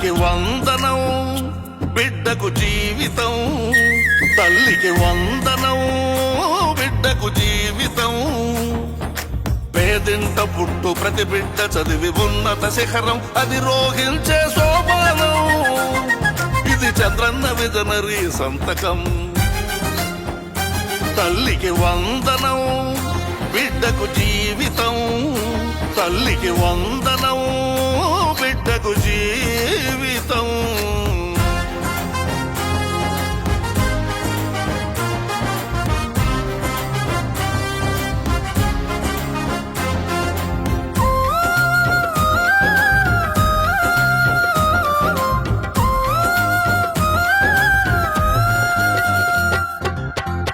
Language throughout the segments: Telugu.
తల్లికి వందనం బిడ్డకు జీవితం, తల్లికి వందనం బిడ్డకు జీవితం. పేదింట పుట్టు ప్రతి బిడ్డ చదివి ఉన్నత శిఖరం అధిరోహించే సోపానం. ఇది చంద్రన్న విజనరీ సంతకం. తల్లికి వందనం బిడ్డకు జీవితం, తల్లికి వందనం బిడ్డకు జీవితం.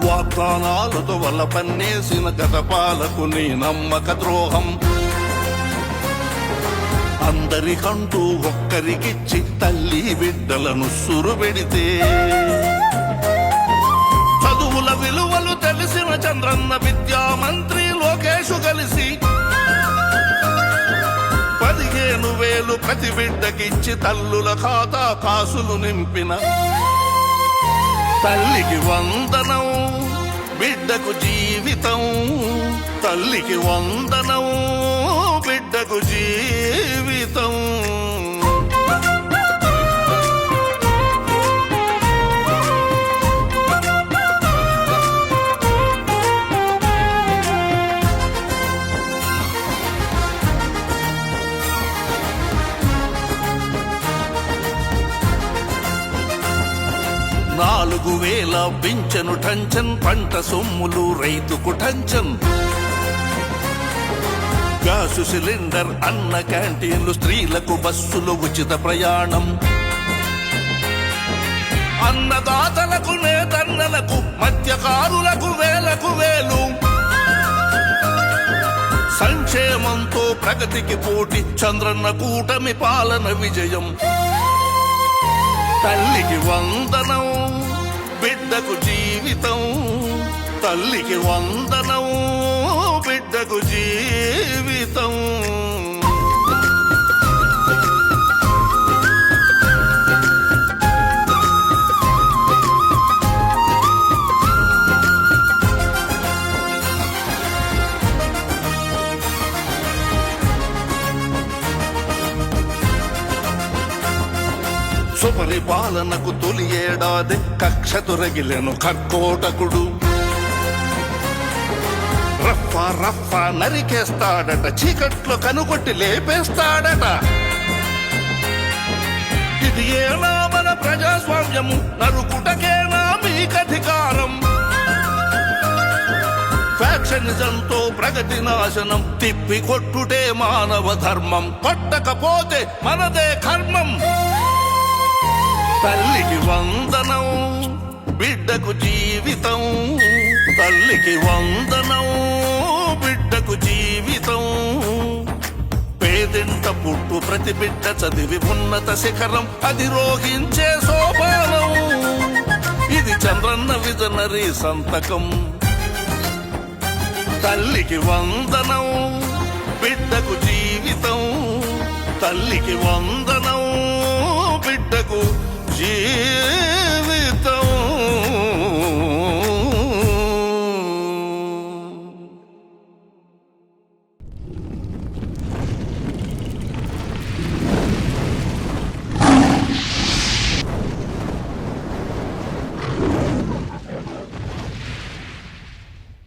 వాగ్దానాలతో వల్ల పన్నేసిన గత పాలకుని నమ్మక ద్రోహం. అందరికంటూ ఒక్కరికిచ్చి తల్లి బిడ్డలను సురుబెడితే, చదువుల విలువలు తెలిసిన చంద్రన్న విద్యామంత్రి లోకేష్ కలిసి 15,000 ప్రతి బిడ్డకిచ్చి తల్లుల ఖాతా కాసులు నింపిన. తల్లికి వందనం బిడ్డకు జీవితం, తల్లికి వందనం బిడ్డకు జీవితం. నాలుగు వేల పింఛను టంచన్, పంట సొమ్ములు రైతుకు టంచన్. గ్యాసు సిలిండర్, అన్న క్యాంటీన్లు, స్త్రీలకు బస్సులు ఉచిత ప్రయాణం. అన్నదాతలకు నేతన్నలకు మత్స్యకారులకు వేలకు వేలు. సంక్షేమంతో ప్రగతికి పోటీ చంద్రన్న కూటమి పాలన విజయం. తల్లికి వందనం బిడ్డకు జీవితం, తల్లికి వందనం బిడ్డకు జీవితం. సుపరిపాలనకు తొలి ఏడాది కక్ష తొరగిలెను కర్కోటకుడు. రఫా రఫా నరికేస్తాడట, చీకట్లో కనుగొట్టి లేపేస్తాడట. ఇది ఏనా మన ప్రజాస్వామ్యము, నరుకుటకేనా మీకధికారం. ఫ్యాక్షనిజంతో ప్రగతి నాశనం, తిప్పి కొట్టుటే మానవ ధర్మం. కొట్టకపోతే మనదే కర్మం. తల్లికి వందనం బిడ్డకు జీవితం, తల్లికి వందనం బిడ్డకు జీవితం. పేదింట పుట్టు ప్రతి బిడ్డ చదివి ఉన్నత శిఖరం అధిరోహించే సోపానం. ఇది చంద్రన్న విజనరీ సంతకం. తల్లికి వందనం బిడ్డకు జీవితం, తల్లికి వందనం